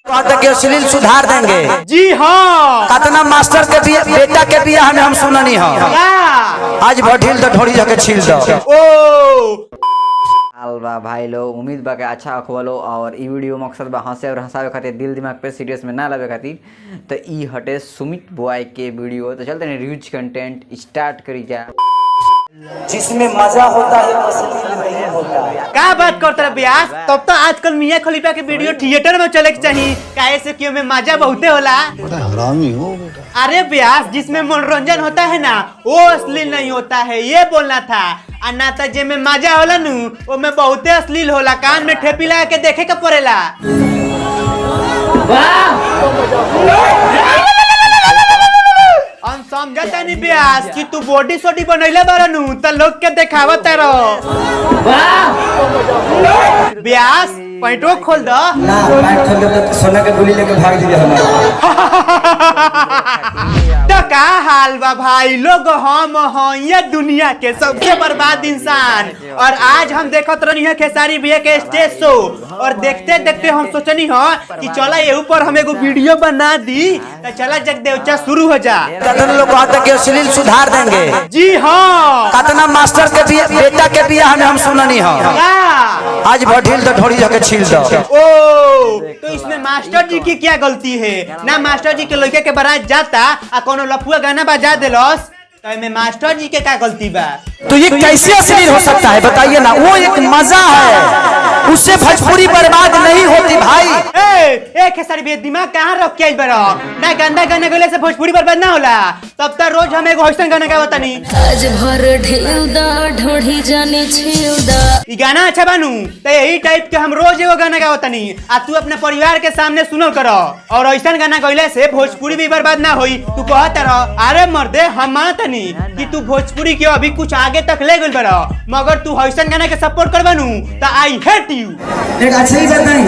कि अश्लील सुधार देंगे। जी हाँ, कतना मास्टर के बेटा के बियाह में हम सुननी हो। आज भठिल तो ढोड़ी जाके छील दो। अलबा भाई लोग उम्मीद बा के अच्छा अखवालो और ई वीडियो मकसद बा हंसे और हंसावे खातिर दिल दिमाग पे सीरियस में ना लावे खातिर तो ई हटे सुमित बॉय के वीडियो। तो चलते हैं रीच कंटेंट स्टार्ट करी जा। जिसमें मजा होता है अश्लील नहीं होता है। क्या बात करते रहे ब्यास, तब तो आजकल मियां खलीफा के वीडियो थिएटर में चले के चाहिए, काहे से कि में मजा बहुते होला। बड़ा हरामी हो बेटा। अरे ब्यास, जिसमें मनोरंजन होता है ना वो अश्लील नहीं होता है, ये बोलना था। और ना तो जे में मजा होला नु वो में बहुते अश्लील होला, कान में ठेपी लगा के देखे के पड़ेला। हम समझता नहीं ब्यास कि तू बॉडी सोडी बनैले बारनू त लोग के देखावत तारो। ब्यास पैंटो खोल दो ना, पैंट खोल दे तो सोना के गोली लेके भाग दिए हमारे। तो का हाल बा भाई लोग, हम हैं ये दुनिया के सबसे बर्बाद इंसान। और आज हम देखत रही है खेसारी भैया के स्टेज शो, और देखते देखते हम सोचनी हो कि चला ये ऊपर हम एगो वीडियो बना दी तो चला जगदेवचा शुरू हो जा। कतना लोग कहते कि अश्लील सुधार देंगे। जी हाँ, कतना मास्टर के बेटा के बियाह में हम सुननी हो। आज भठिल तो ढोड़ी जाके छील दो। तो इसमें मास्टर जी की क्या गलती है? ना मास्टर जी के लड़के के बारात जाता आ कोनो लफुआ गाना बजा देलस, तो इसमें मास्टर जी के क्या गलती बा? तो ये कैसे अश्लील हो सकता है बताइए ना। वो एक मजा है, उससे भोजपुरी बर्बाद नहीं होती भाई। ए खेसारी भैया दिमाग कहाँ रख के आइल बरो? ना गंदा गाना गले से भोजपुरी बर्बाद ना होला। तब तक रोज हम एगो ऐसा गाना गावता नहीं। आज भर ढेलदा ढोढ़ी जाने छेलदा। ई गाना अच्छा बानू तो यही टाइप के हम रोज एगो गाना गावता नहीं। आ तू अपने परिवार के सामने सुनल करो, और ऐसा गाना गइले से भोजपुरी भी बर्बाद ना होई। तू कहता रह अरे मर्दे हम मानता नहीं कि तू भोजपुरी के अभी कुछ आगे तक ले गइल बरो, मगर तू ऐसा गाना के सपोर्ट करबानू तो आई हेट यू। एक अच्छी बात नहीं,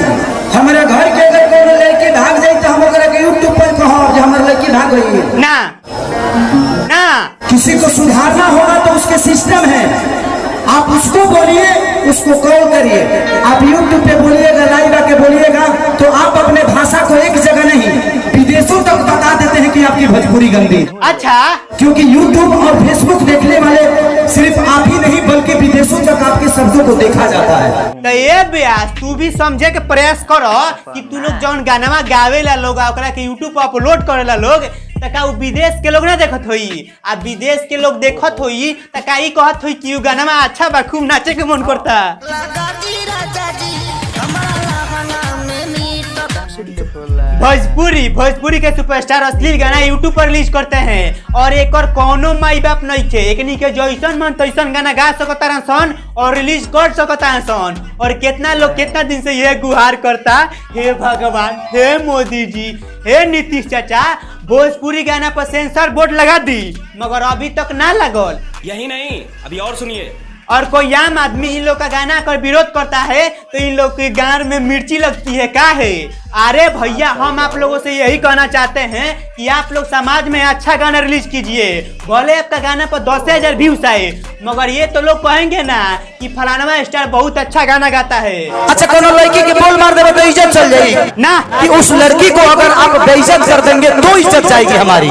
हमारे घर के अगर कोनो लड़की भाग जाए तो हम ओकरा के यूट्यूब पर कहो कि हमारी लड़की भाग गई है। ना ना, किसी को सुधारना होगा तो उसके सिस्टम है। आप उसको बोलिए, उसको कॉल करिए। आप यूट्यूब पे बोलिएगा, लाइव आके बोलिएगा तो आप अपने भाषा को एक जगह नहीं विदेशों तक बता देते हैं कि आपकी भोजपुरी गंदी। अच्छा, क्योंकि यूट्यूब और फेसबुक देखने वाले सिर्फ आप ही नहीं बल्कि विदेशों तक आपके शब्दों को देखा जाता है। तो ये ब्यास तू भी समझे के प्रयास करो कि तू लोग जौन गाना गावेला लोग ओकरा के यूट्यूब पर अपलोड करेला लोग, तका वो विदेश के लोग ना देखत होई। आ विदेश के लोग देखत होई तका ई कहत होई कि गाना में अच्छा बा, खूब नाचे के मन करता। भोजपुरी के सुपरस्टार अश्लील गाना यूट्यूब पर रिलीज करते हैं, और एक और कौनो माई बाप नहीं थे एकनी के जैसन मन तैसन गाना गा सकता सन और रिलीज कर सकता सन। और कितना लोग कितना दिन से ये गुहार करता, हे भगवान, हे मोदी जी, हे नीतीश चाचा, भोजपुरी गाना पर सेंसर बोर्ड लगा दी, मगर अभी तक ना लगल। यही नहीं, अभी और सुनिए। और कोई आम आदमी इन लोग का गाना अगर विरोध करता है तो इन लोग के गान में मिर्ची लगती है। का है? अरे भैया, हम आप लोगों से यही कहना चाहते हैं कि आप लोग समाज में अच्छा गाना रिलीज कीजिए। भले आपका गाना पर 10,000 व्यूज आए, मगर ये तो लोग कहेंगे ना कि फलाना स्टार बहुत अच्छा गाना गाता है। अच्छा, कोनो लड़की के बोल मार देवे तो इज्जत चल जाएगी ना, कि उस लड़की को अगर आप बेइज्जत कर देंगे तो इज्जत जाएगी हमारी।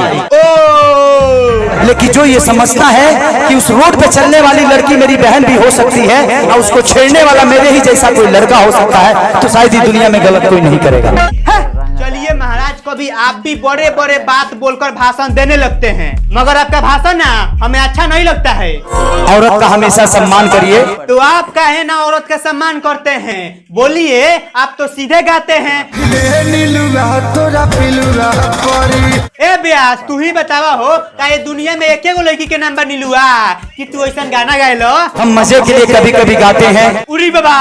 लेकिन जो ये समझता है कि उस रोड पे चलने वाली लड़की मेरी बहन भी हो सकती है और उसको छेड़ने वाला मेरे ही जैसा कोई लड़का हो सकता है, तो शायद ही दुनिया में गलत कोई नहीं करेगा। चलिए महाराज, कभी आप भी बड़े बड़े बात बोलकर भाषण देने लगते हैं, मगर आपका भाषण ना हमें अच्छा नहीं लगता है। औरत का हमेशा सम्मान करिए। तो आप काहे ना औरत का सम्मान करते हैं? बोलिए, आप तो सीधे गाते हैं। ए ब्यास, तू ही बतावा हो का ये दुनिया में एक एगो लड़की के नंबर नीलुआ कि तू ऐसा गाना गायलो? हम मजे के लिए कभी कभी गाते हैं। उरी बाबा,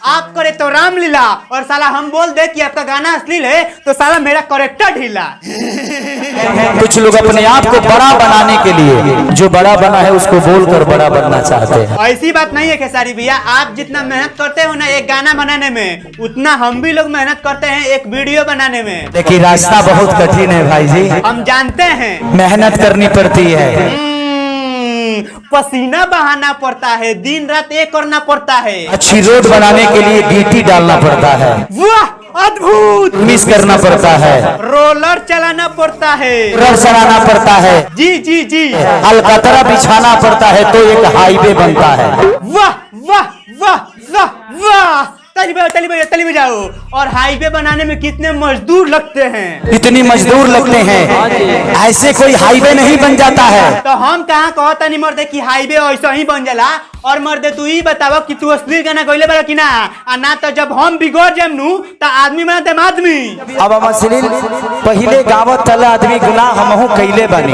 आप करे तो रामलीला, और साला हम बोल दे कि आपका गाना अश्लील है तो साला मेरा करेक्टर ढीला। कुछ लोग अपने आप को बड़ा बनाने के लिए जो बड़ा बना है उसको बोलकर बड़ा बनना चाहते हैं। ऐसी बात नहीं है खेसारी भैया, आप जितना मेहनत करते हो ना एक गाना बनाने में, उतना हम भी लोग मेहनत करते हैं एक वीडियो बनाने में। लेकिन रास्ता बहुत कठिन है भाई जी, हम जानते हैं, मेहनत करनी पड़ती है। पसीना बहाना पड़ता है, दिन रात एक करना पड़ता है। अच्छी रोड बनाने के लिए गिट्टी डालना पड़ता है। वाह, अद्भुत। मिस करना पड़ता है, रोलर चलाना पड़ता है, रोलर चलाना पड़ता है, जी जी जी। अलकतरा बिछाना पड़ता है तो एक हाईवे बनता है। वाह वाह वाह वाह वाह, ताली बजाओ। और हाईवे बनाने में कितने मजदूर लगते हैं, इतनी मजदूर लगते हैं, ऐसे कोई हाईवे नहीं बन जाता है। तो हम कहाँ कहता नहीं मर्दे कि हाईवे ऐसा ही बन जाला। और मर्दे तू ही बतावा कि तू अश्लील गाना गइले बारा कि ना, आ ना तो जब हम बिगड़ जामनु तो आदमी बना देम आदमी। अब हम अश्लील पहले गावत तले आदमी गुनाह हमहू कैले बानी,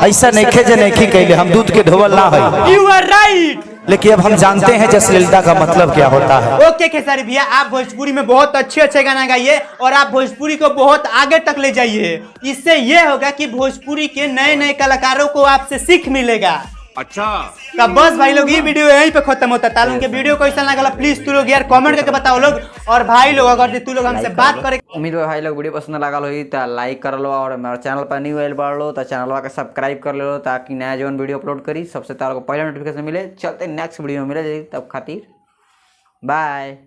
ऐसा नइखे जे नइखे कैले, हम दूध के धोवल ना है। You are right. लेकिन अब हम जानते हैं कि अश्लीलता का मतलब क्या होता है। ओके खेसारी भैया, आप भोजपुरी में बहुत अच्छे गाना गाइए और आप भोजपुरी को बहुत आगे तक ले जाइए। इससे ये होगा कि भोजपुरी के नए नए कलाकारों को आपसे सीख मिलेगा। अच्छा, तब बस भाई लोग ये वीडियो यहीं पे खत्म होता है। उनके वीडियो कैसा लगा प्लीज तू लोग यार कमेंट करके बताओ लोग। और भाई लोग अगर तू लोग हमसे बात करे, उम्मीद है भाई लोग वीडियो पसंद लागल होई तो लाइक कर लो, और हमारे चैनल पर न्यू आइल बढ़ लो तो चैनल का सब्सक्राइब कर लो, ताकि नया जौन वीडियो अपलोड करी सबसे तार को पहले नोटिफिकेशन मिले। चलते नेक्स्ट वीडियो में मिले, तब खातिर बाय।